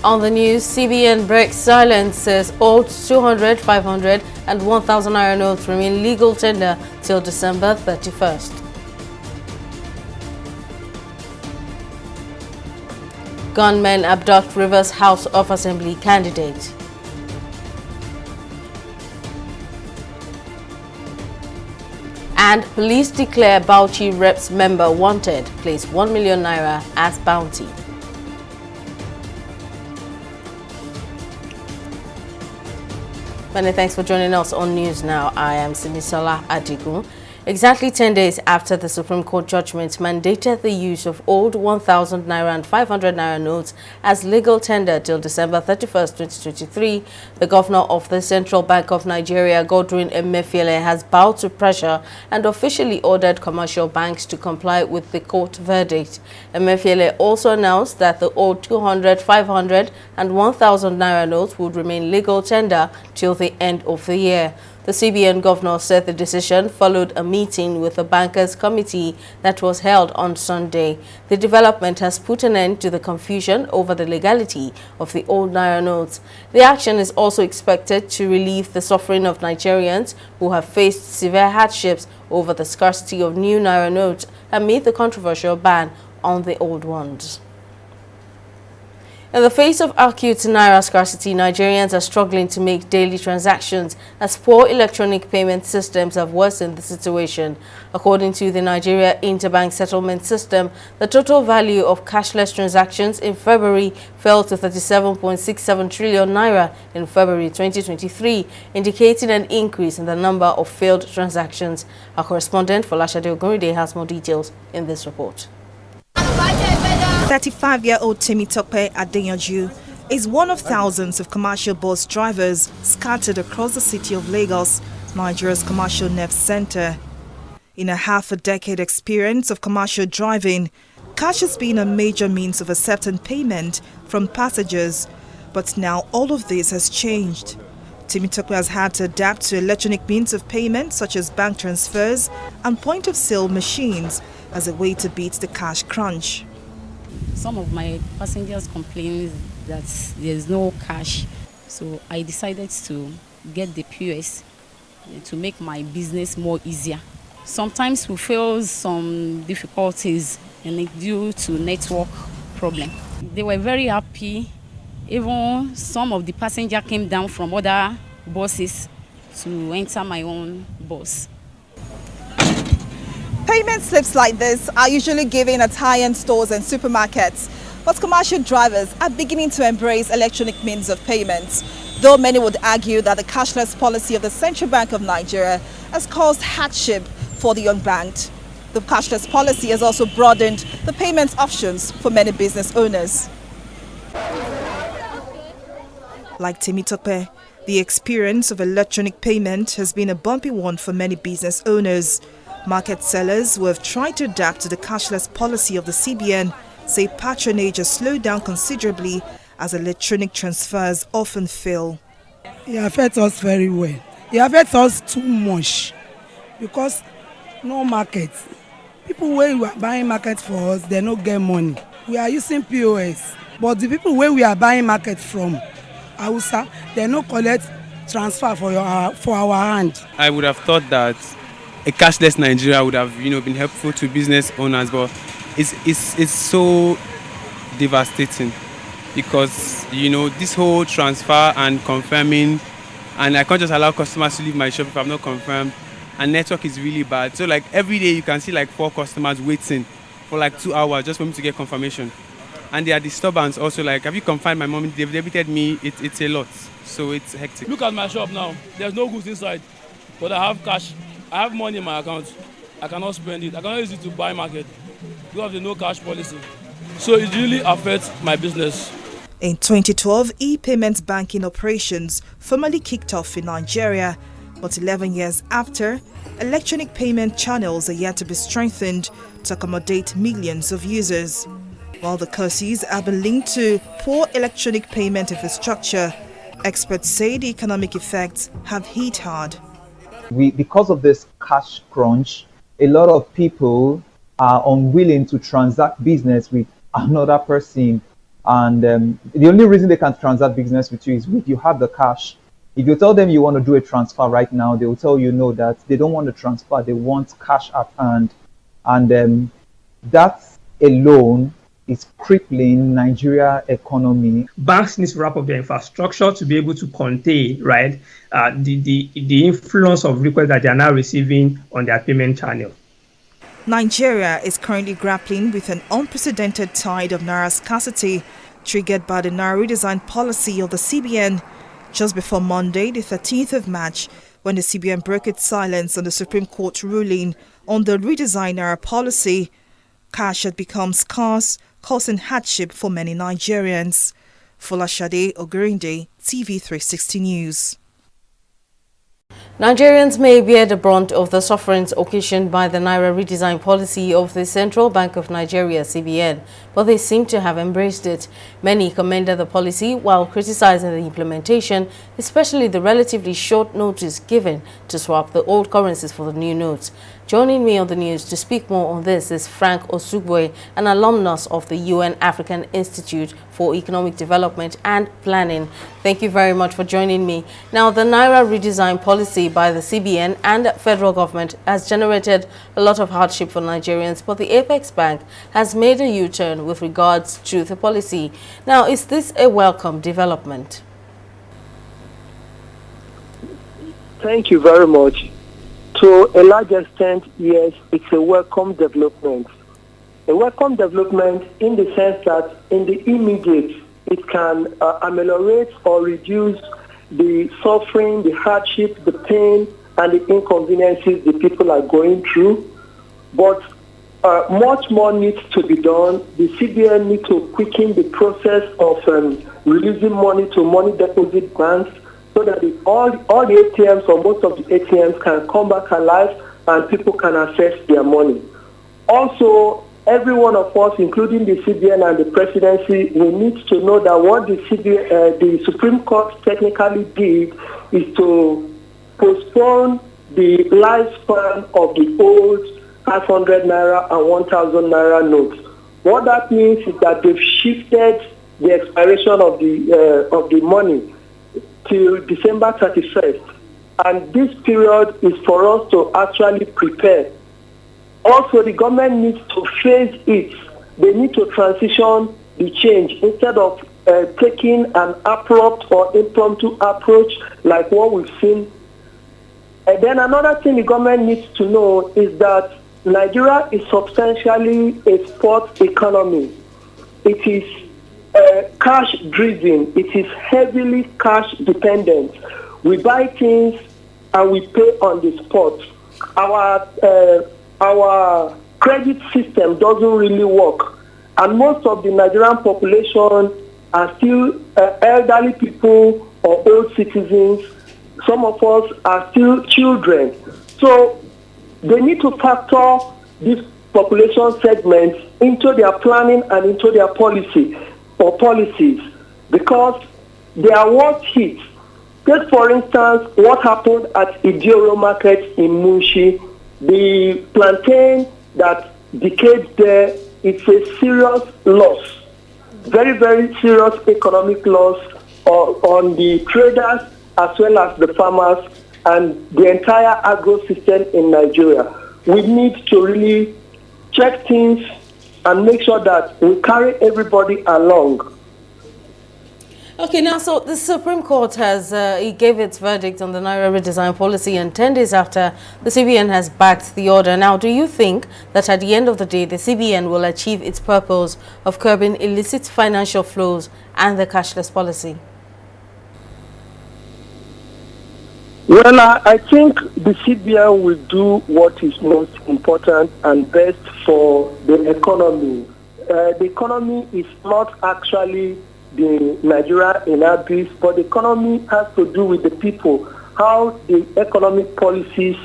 On the news, CBN breaks silence, says old 200, 500 and 1,000 naira notes remain legal tender till December 31st. Gunmen abduct Rivers House of Assembly candidate. And police declare Bauchi Reps member wanted, place 1 million naira as bounty. Many thanks for joining us on News Now. I am Simisola Adigun. Exactly 10 days after the Supreme Court judgment mandated the use of old 1,000 naira and 500 naira notes as legal tender till December 31st, 2023, the governor of the Central Bank of Nigeria, Godwin Emefiele, has bowed to pressure and officially ordered commercial banks to comply with the court verdict. Emefiele also announced that the old 200, 500 and 1,000 naira notes would remain legal tender till the end of the year. The CBN governor said the decision followed a meeting with the bankers committee that was held on Sunday. The development has put an end to the confusion over the legality of the old naira notes. The action is also expected to relieve the suffering of Nigerians who have faced severe hardships over the scarcity of new naira notes amid the controversial ban on the old ones. In the face of acute naira scarcity, Nigerians are struggling to make daily transactions as poor electronic payment systems have worsened the situation. According to the Nigeria Interbank Settlement System, the total value of cashless transactions in February fell to 37.67 trillion naira in February 2023, indicating an increase in the number of failed transactions. Our correspondent Folashade Oguride has more details in this report. 35-year-old Temitope Adeyanju is one of thousands of commercial bus drivers scattered across the city of Lagos, Nigeria's commercial nerve center. In a half-a-decade experience of commercial driving, cash has been a major means of accepting payment from passengers, but now all of this has changed. Temitope has had to adapt to electronic means of payment such as bank transfers and point-of-sale machines as a way to beat the cash crunch. Some of my passengers complain that there's no cash, so I decided to get the POS to make my business more easier. Sometimes we face some difficulties and due to network problem. They were very happy. Even some of the passengers came down from other buses to enter my own bus. Payment slips like this are usually given at high-end stores and supermarkets, but commercial drivers are beginning to embrace electronic means of payments, though many would argue that the cashless policy of the Central Bank of Nigeria has caused hardship for the unbanked. The cashless policy has also broadened the payment options for many business owners. Like Temitope, the experience of electronic payment has been a bumpy one for many business owners. Market sellers who have tried to adapt to the cashless policy of the CBN say patronage has slowed down considerably as electronic transfers often fail. It affects us very well. It affects us too much because no market. People who are buying market for us, they don't get money. We are using POS, but the people where we are buying market from, Hausa, they don't collect transfer for our hand. I would have thought that a cashless Nigeria would have, been helpful to business owners, but it's so devastating because, this whole transfer and confirming, and I can't just allow customers to leave my shop if I'm not confirmed, and network is really bad. So every day you can see 4 customers waiting for 2 hours just for me to get confirmation. And their disturbance also, have you confirmed my mom? They've debited me, it's a lot. So it's hectic. Look at my shop now. There's no goods inside, but I have cash. I have money in my account. I cannot spend it. I cannot use it to buy market because of the no cash policy. So it really affects my business. In 2012, e-payment banking operations formally kicked off in Nigeria, but 11 years after, electronic payment channels are yet to be strengthened to accommodate millions of users. While the causes have been linked to poor electronic payment infrastructure, experts say the economic effects have hit hard. Because of this cash crunch, a lot of people are unwilling to transact business with another person And the only reason they can transact business with you is if you have the cash. If you tell them you want to do a transfer right now, they will tell you no, that they don't want to transfer, they want cash at hand. And that alone is crippling Nigeria economy. Banks need to wrap up their infrastructure to be able to contain, right, the influence of requests that they are now receiving on their payment channel. Nigeria is currently grappling with an unprecedented tide of naira scarcity triggered by the naira redesign policy of the CBN just before Monday, the 13th of March, when the CBN broke its silence on the Supreme Court ruling on the redesign naira policy. Cash had become scarce, causing hardship for many Nigerians. Folashade Ogurinde, TV360 News. Nigerians may bear the brunt of the sufferings occasioned by the Naira redesign policy of the Central Bank of Nigeria, CBN, but they seem to have embraced it. Many commended the policy while criticizing the implementation, especially the relatively short notice given to swap the old currencies for the new notes. Joining me on the news to speak more on this is Frank Osugwe, an alumnus of the UN African Institute for Economic Development and Planning. Thank you very much for joining me. Now, the Naira redesign policy by the CBN and federal government has generated a lot of hardship for Nigerians, but the Apex Bank has made a U-turn with regards to the policy. Now, is this a welcome development? Thank you very much. To a large extent, yes, it's a welcome development. A welcome development in the sense that in the immediate, it can ameliorate or reduce the suffering, the hardship, the pain, and the inconveniences the people are going through. But much more needs to be done. The CBN needs to quicken the process of releasing money to money deposit banks, so that all the ATMs or most of the ATMs can come back alive and people can access their money. Also, every one of us, including the CBN and the presidency, we need to know that what the Supreme Court technically did is to postpone the lifespan of the old 500 naira and 1,000 naira notes. What that means is that they've shifted the expiration of the money till December 31st. And this period is for us to actually prepare. Also, the government needs to phase it. They need to transition the change instead of taking an abrupt or impromptu approach like what we've seen. And then another thing the government needs to know is that Nigeria is substantially a sports economy. It is cash driven. It is heavily cash dependent. We buy things and we pay on the spot. Our credit system doesn't really work, and most of the Nigerian population are still elderly people or old citizens. Some of us are still children. So they need to factor these population segments into their planning and into their policies, because they are what hit. Take for instance what happened at Idioro Market in Munshi. The plantain that decayed there, it's a serious loss, very, very serious economic loss on the traders as well as the farmers and the entire agro system in Nigeria. We need to really check things and make sure that we carry everybody along. Okay, now, so the Supreme Court has, it gave its verdict on the Naira redesign policy, and 10 days after, the CBN has backed the order. Now, do you think that at the end of the day, the CBN will achieve its purpose of curbing illicit financial flows and the cashless policy? Well, I think the CBN will do what is most important and best for the economy. The economy is not actually the Nigeria in abyss, but the economy has to do with the people, how the economic policies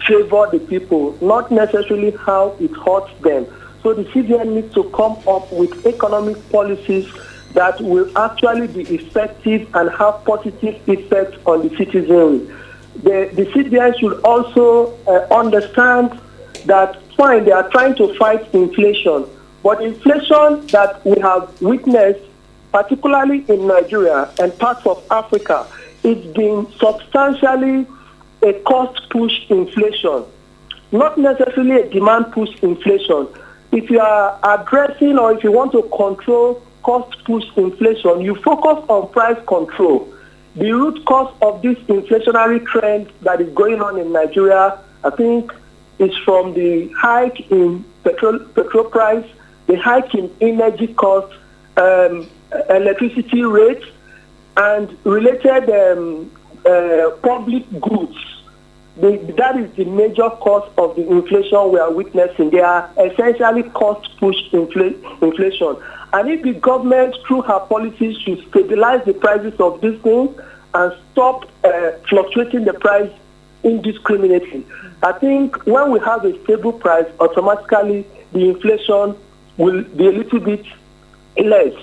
favor the people, not necessarily how it hurts them. So the CBN needs to come up with economic policies that will actually be effective and have positive effects on the citizenry. The CBN should also understand that, fine, they are trying to fight inflation, but inflation that we have witnessed particularly in Nigeria and parts of Africa, it's been substantially a cost-push inflation, not necessarily a demand-push inflation. If you are addressing or if you want to control cost-push inflation, you focus on price control. The root cause of this inflationary trend that is going on in Nigeria, I think, is from the hike in petrol price, the hike in energy costs, electricity rates, and related public goods. That is the major cause of the inflation we are witnessing. They are essentially cost-push inflation. And if the government, through her policies, should stabilize the prices of these things and stop fluctuating the price indiscriminately, I think when we have a stable price, automatically the inflation will be a little bit less.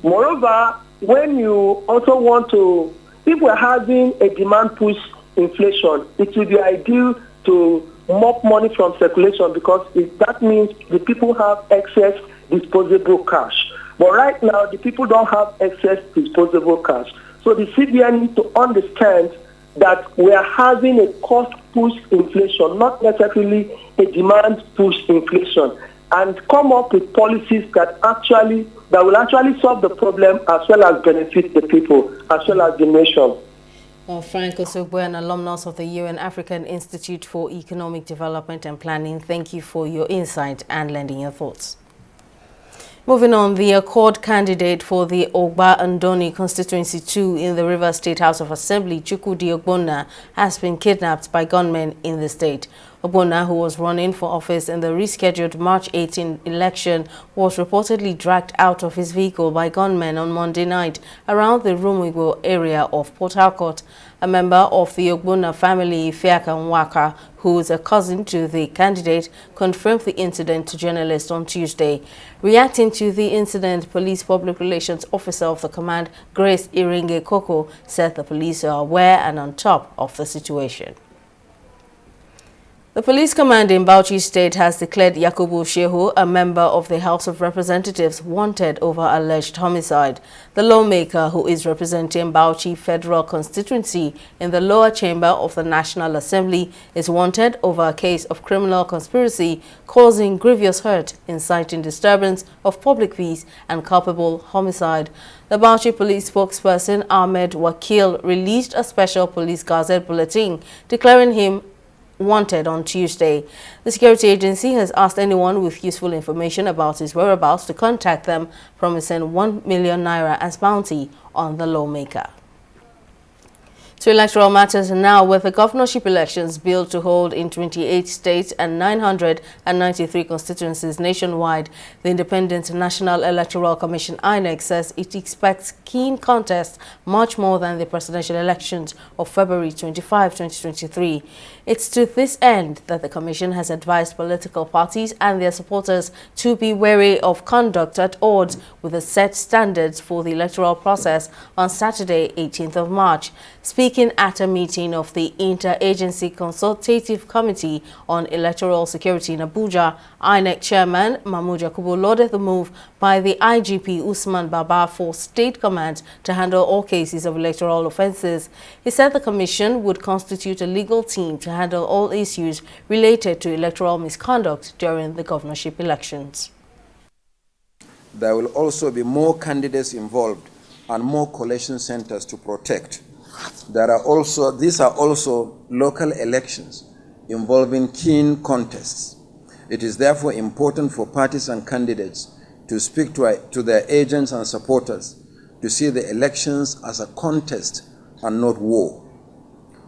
Moreover, when you also want to, if we're having a demand push inflation, it will be ideal to mop money from circulation, because that means the people have excess disposable cash. But right now, the people don't have excess disposable cash. So the CBN needs to understand that we are having a cost-push inflation, not necessarily a demand-push inflation, and come up with policies that will actually solve the problem as well as benefit the people, as well as the nation. Frank Osogbo, an alumnus of the UN African Institute for Economic Development and Planning, thank you for your insight and lending your thoughts. Moving on, the Accord candidate for the Ogba Andoni Constituency 2 in the Rivers State House of Assembly, Chukwudi Ogbonna, has been kidnapped by gunmen in the state. Ogbonna, who was running for office in the rescheduled March 18 election, was reportedly dragged out of his vehicle by gunmen on Monday night around the Rumigbo area of Port Harcourt. A member of the Ogbonna family, Ifeaka Nwaka, who is a cousin to the candidate, confirmed the incident to journalists on Tuesday. Reacting to the incident, Police Public Relations Officer of the command, Grace Iringe Koko, said the police are aware and on top of the situation. The police command in Bauchi State has declared Yakubu Shehu, a member of the House of Representatives, wanted over alleged homicide. The lawmaker, who is representing Bauchi Federal Constituency in the lower chamber of the National Assembly, is wanted over a case of criminal conspiracy causing grievous hurt, inciting disturbance of public peace, and culpable homicide. The Bauchi police spokesperson, Ahmed Wakil, released a special police gazette bulletin declaring him wanted on Tuesday. The security agency has asked anyone with useful information about his whereabouts to contact them, promising 1 million naira as bounty on the lawmaker. To electoral matters now, with the governorship elections billed to hold in 28 states and 993 constituencies nationwide, the Independent National Electoral Commission (INEC) says it expects keen contests much more than the presidential elections of February 25, 2023. It's to this end that the Commission has advised political parties and their supporters to be wary of conduct at odds with the set standards for the electoral process on Saturday, 18th of March. Speaking at a meeting of the Interagency Consultative Committee on Electoral Security in Abuja, INEC Chairman Mahmoud Yakubu lauded the move by the IGP Usman Baba for State Command to handle all cases of electoral offences. He said the Commission would constitute a legal team to handle all issues related to electoral misconduct during the governorship elections. There will also be more candidates involved and more collection centers to protect. These are also local elections involving keen contests. It is therefore important for parties and candidates to speak to their agents and supporters to see the elections as a contest and not war.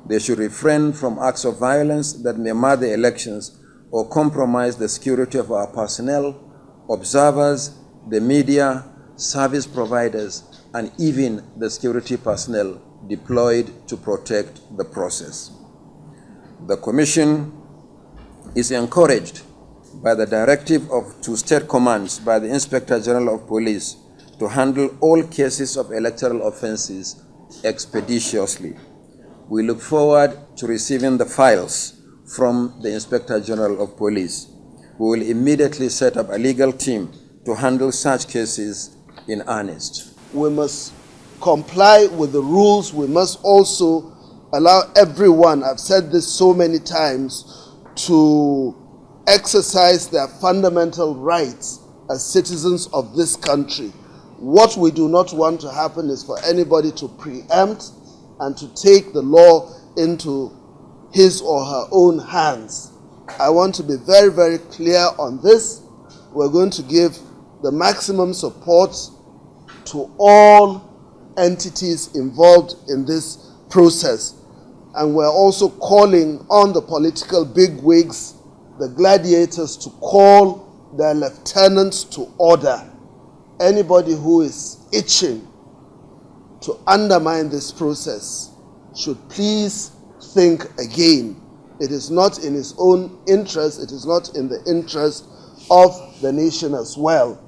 They should refrain from acts of violence that may mar the elections or compromise the security of our personnel, observers, the media, service providers, and even the security personnel deployed to protect the process. The Commission is encouraged by the directive to state commands by the Inspector General of Police to handle all cases of electoral offences expeditiously. We look forward to receiving the files from the Inspector General of Police. We will immediately set up a legal team to handle such cases in earnest. we must comply with the rules. We must also allow everyone, I've said this so many times, to exercise their fundamental rights as citizens of this country. What we do not want to happen is for anybody to preempt and to take the law into his or her own hands. I want to be very, very clear on this. We're going to give the maximum support to all entities involved in this process. And we're also calling on the political bigwigs, the gladiators, to call their lieutenants to order. Anybody who is itching to undermine this process should please think again. It is not in his own interest, it is not in the interest of the nation as well.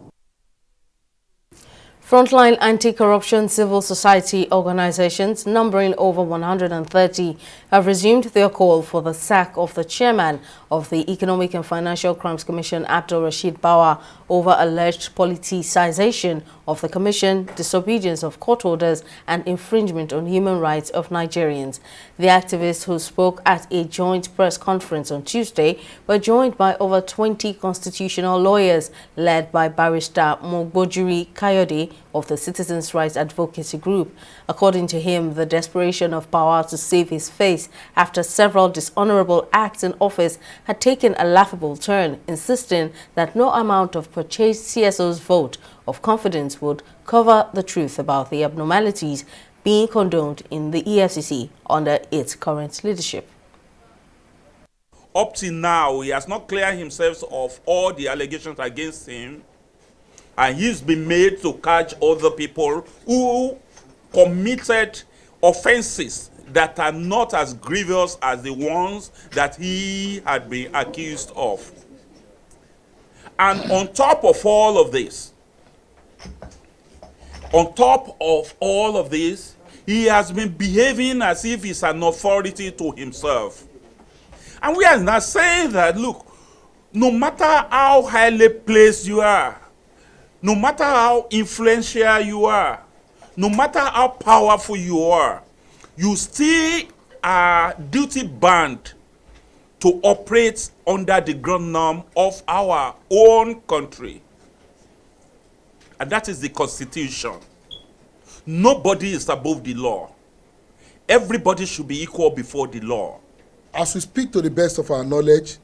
Frontline anti-corruption civil society organizations numbering over 130 have resumed their call for the sack of the chairman of the Economic and Financial Crimes Commission, Abdul Rashid Bawa, over alleged politicization of the commission, disobedience of court orders, and infringement on human rights of Nigerians. The activists, who spoke at a joint press conference on Tuesday, were joined by over 20 constitutional lawyers led by Barrister Mogbojiri Kayode of the Citizens' Rights Advocacy Group. According to him, the desperation of Bawa to save his face after several dishonorable acts in office had taken a laughable turn, insisting that no amount of purchased CSO's vote of confidence would cover the truth about the abnormalities being condoned in the EFCC under its current leadership. Up till now, he has not cleared himself of all the allegations against him, and he's been made to catch other people who committed offenses that are not as grievous as the ones that he had been accused of. And on top of all of this, he has been behaving as if he's an authority to himself. And we are not saying that, look, no matter how highly placed you are, no matter how influential you are, no matter how powerful you are, you still are duty-bound to operate under the ground norm of our own country. And that is the Constitution. Nobody is above the law. Everybody should be equal before the law. As we speak, to the best of our knowledge,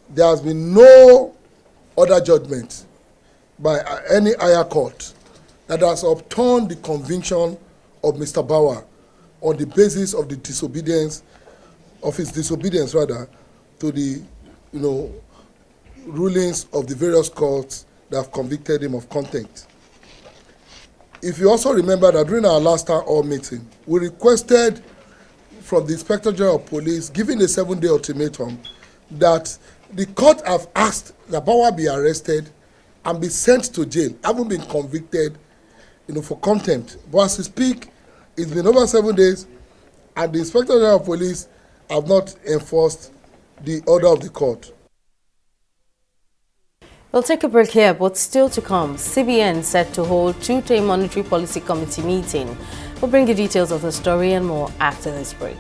there has been no other judgment by any higher court that has upturned the conviction of Mr. Bawa on the basis of the disobedience, of his disobedience rather, to the rulings of the various courts that have convicted him of contempt. If you also remember that during our last town hall meeting, we requested from the Inspector General of Police, given a 7-day ultimatum, that the court have asked that Bawa be arrested and be sent to jail, having been convicted, for contempt. But as we speak, it's been over 7 days, and the Inspector General of Police have not enforced the order of the court. We'll take a break here, but still to come, CBN set to hold two-day Monetary Policy Committee meeting. We'll bring you details of the story and more after this break.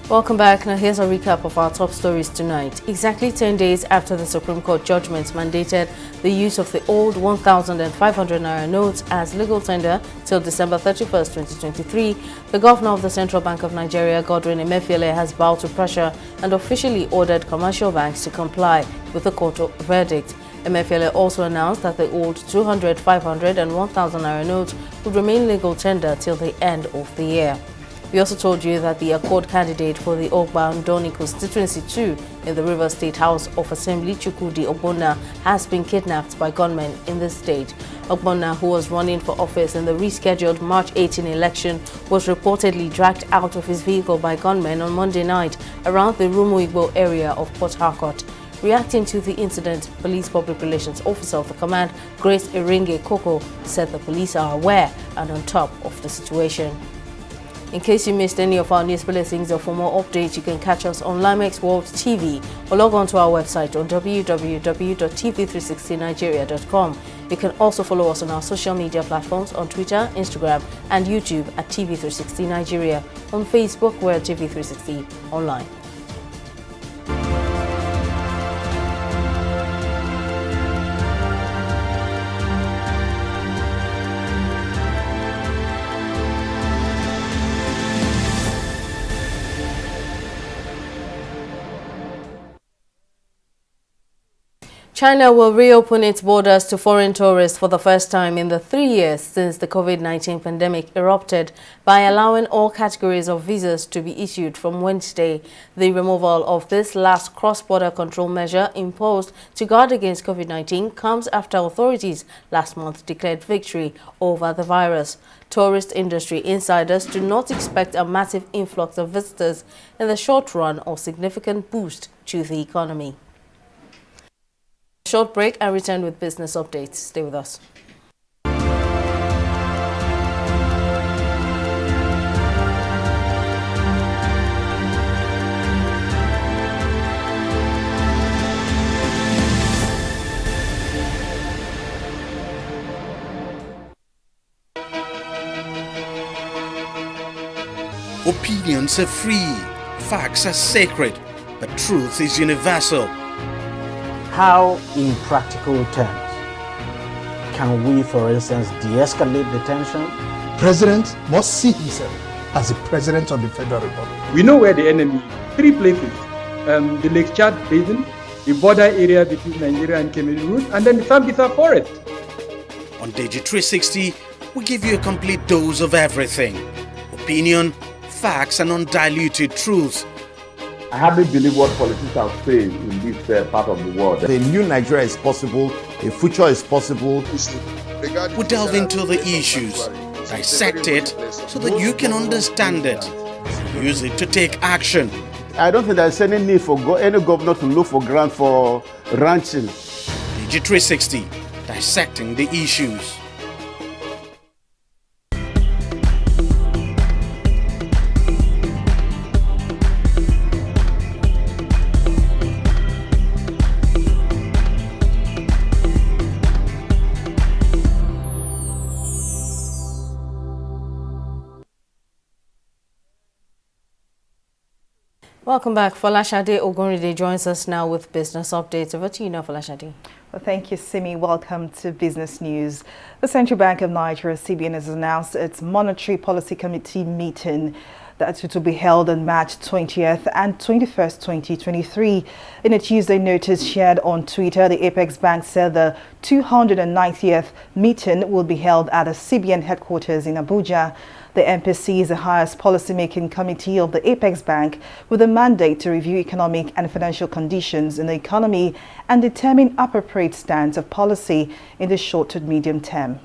Welcome back. Now here's a recap of our top stories tonight. Exactly 10 days after the Supreme Court judgment mandated the use of the old 1,500 naira notes as legal tender till December 31st, 2023, the governor of the Central Bank of Nigeria, Godwin Emefiele, has bowed to pressure and officially ordered commercial banks to comply with the court verdict. Emefiele also announced that the old 200, 500 and 1,000 naira notes would remain legal tender till the end of the year. We also told you that the Accord candidate for the Ogba Ndoni constituency 2 in the Rivers State House of Assembly, Chukwudi Ogbonna, has been kidnapped by gunmen in the state. Ogbonna, who was running for office in the rescheduled March 18 election, was reportedly dragged out of his vehicle by gunmen on Monday night around the Rumuigbo area of Port Harcourt. Reacting to the incident, Police Public Relations Officer of the command, Grace Iringe Koko, said the police are aware and on top of the situation. In case you missed any of our news bulletins or for more updates, you can catch us on Limex World TV or log on to our website on www.tv360nigeria.com. You can also follow us on our social media platforms on Twitter, Instagram and YouTube at TV360 Nigeria. On Facebook, we're at TV360 Online. China will reopen its borders to foreign tourists for the first time in the 3 years since the COVID-19 pandemic erupted by allowing all categories of visas to be issued from Wednesday. The removal of this last cross-border control measure imposed to guard against COVID-19 comes after authorities last month declared victory over the virus. Tourist industry insiders do not expect a massive influx of visitors in the short run or significant boost to the economy. Short break and return with business updates. Stay with us. Opinions are free, facts are sacred, but truth is universal. How, in practical terms, can we, for instance, de-escalate the tension? President must see himself as the President of the Federal Republic. We know where the enemy is. 3 places. The Lake Chad Basin, the border area between Nigeria and Cameroon, and then the Sambisa Forest. On TV360, we give you a complete dose of everything. Opinion, facts, and undiluted truth. I hardly believe what politicians have said in this part of the world. A new Nigeria is possible, a future is possible. We delve into the issues, dissect it so that you can understand it, use it to take action. I don't think there's any need for any governor to look for grant for ranching. TV360, dissecting the issues. Welcome back. Folashade Ogunride joins us now with business updates. Over to you now, Folashade. Well, thank you, Simi. Welcome to Business News. The Central Bank of Nigeria, CBN, has announced its Monetary Policy Committee meeting that it will be held on March 20th and 21st, 2023. In a Tuesday notice shared on Twitter, the Apex Bank said the 290th meeting will be held at the CBN headquarters in Abuja. The MPC is the highest policy-making committee of the Apex Bank with a mandate to review economic and financial conditions in the economy and determine appropriate stance of policy in the short to medium term.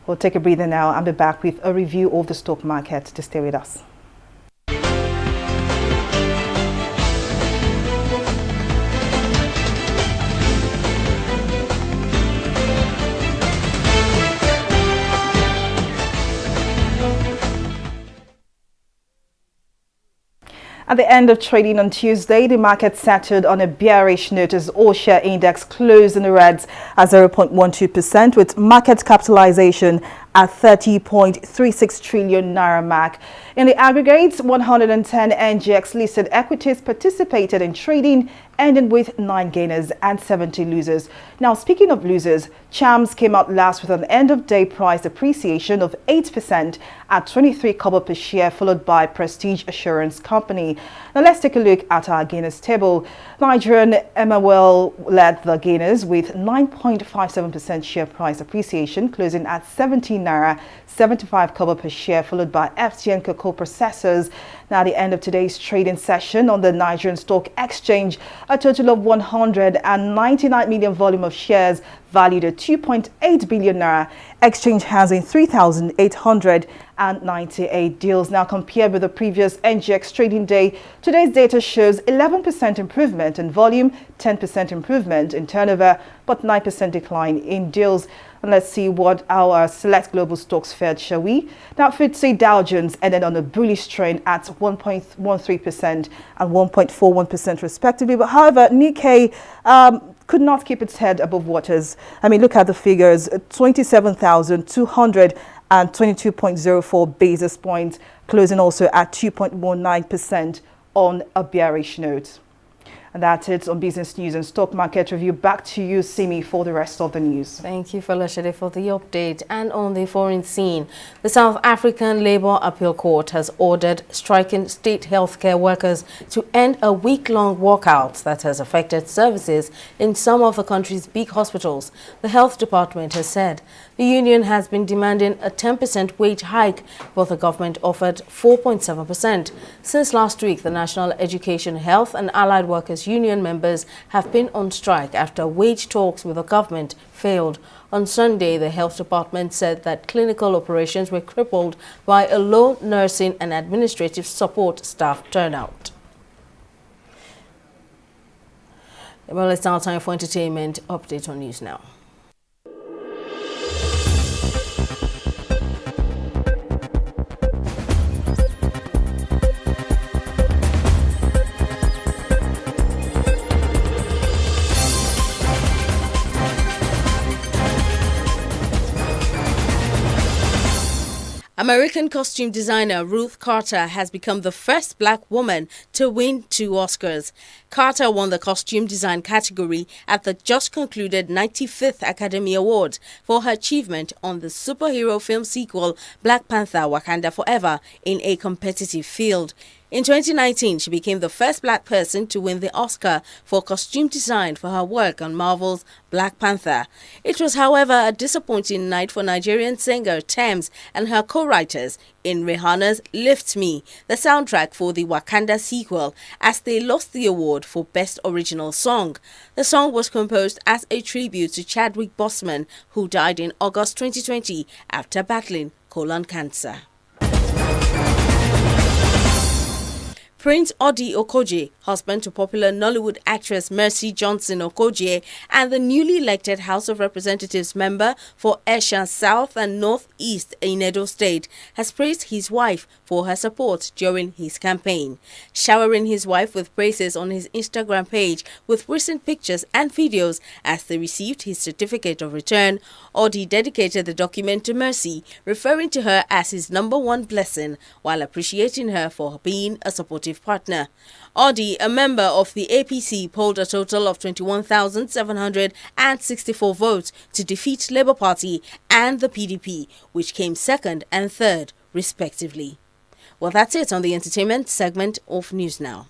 We'll take a breather now and be back with a review of the stock market. To stay with us. At the end of trading on Tuesday, the market settled on a bearish note as all-share index closed in the reds at 0.12%, with market capitalization at 30.36 trillion naira mark. In the aggregate, 110 NGX listed equities participated in trading, ending with 9 gainers and 70 losers. Now, speaking of losers, Chams came out last with an end-of-day price appreciation of 8% at 23 kobo per share, followed by Prestige Assurance Company. Now, let's take a look at our gainers table. Nigerian Emawell led the gainers with 9.57% share price appreciation, closing at 17 naira 75 kobo per share, followed by FTN cocoa processors. Now, at the end of today's trading session on the Nigerian Stock Exchange, a total of 199 million volume of shares valued at 2.8 billion naira exchange hands in 3,898 deals. Now, compared with the previous NGX trading day, today's data shows 11% improvement in volume, 10% improvement in turnover, but 9% decline in deals. And let's see what our select global stocks fared, shall we? Now, FTSE Dow Jones ended on a bullish trend at 1.13% and 1.41% respectively. But however, Nikkei could not keep its head above waters. I mean, look at the figures: 27,222.04 basis points, closing also at 2.19% on a bearish note. And that's it on Business News and Stock Market Review. Back to you, Simi, for the rest of the news. Thank you, Falashade, for the update. And on the foreign scene, the South African Labour Appeal Court has ordered striking state healthcare workers to end a week-long walkout that has affected services in some of the country's big hospitals. The health department has said the union has been demanding a 10% wage hike, but the government offered 4.7%. Since last week, the National Education, Health and Allied Workers Union members have been on strike after wage talks with the government failed. On Sunday, the health department said that clinical operations were crippled by a low nursing and administrative support staff turnout. Well, it's now time for entertainment. Update on News Now. American costume designer Ruth Carter has become the first black woman to win 2 Oscars. Carter won the costume design category at the just concluded 95th Academy Awards for her achievement on the superhero film sequel Black Panther: Wakanda Forever in a competitive field. In 2019, she became the first black person to win the Oscar for costume design for her work on Marvel's Black Panther. It was, however, a disappointing night for Nigerian singer Tems and her co-writers in Rihanna's Lift Me, the soundtrack for the Wakanda sequel, as they lost the award for Best Original Song. The song was composed as a tribute to Chadwick Boseman, who died in August 2020 after battling colon cancer. Prince Odi Okoje, husband to popular Nollywood actress Mercy Johnson Okoje, and the newly elected House of Representatives member for Esha South and North East in Edo State, has praised his wife for her support during his campaign. Showering his wife with praises on his Instagram page with recent pictures and videos as they received his certificate of return, Odi dedicated the document to Mercy, referring to her as his #1 blessing while appreciating her for being a supportive partner. Odi, a member of the APC, polled a total of 21,764 votes to defeat Labour Party and the PDP, which came second and third, respectively. Well, that's it on the entertainment segment of News Now.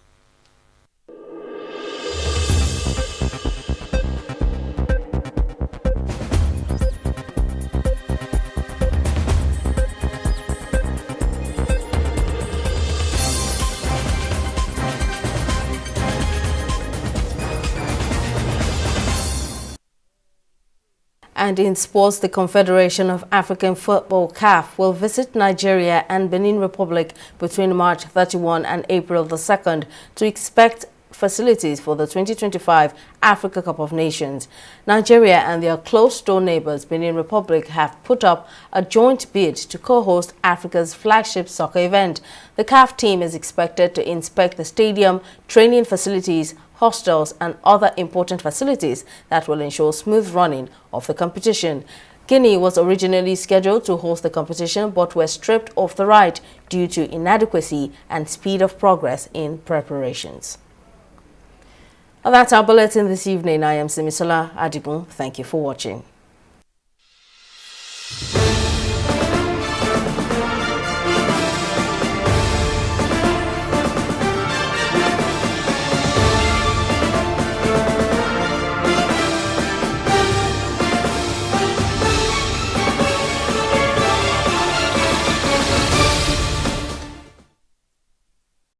And in sports, the Confederation of African Football (CAF) will visit Nigeria and Benin Republic between March 31 and April the 2nd to inspect facilities for the 2025 Africa Cup of Nations. Nigeria and their close-door neighbors, Benin Republic, have put up a joint bid to co-host Africa's flagship soccer event. The CAF team is expected to inspect the stadium, training facilities, hostels and other important facilities that will ensure smooth running of the competition. Guinea was originally scheduled to host the competition but were stripped of the right due to inadequacy and speed of progress in preparations. Well, that's our bulletin this evening. I am Simisola Adigun. Thank you for watching.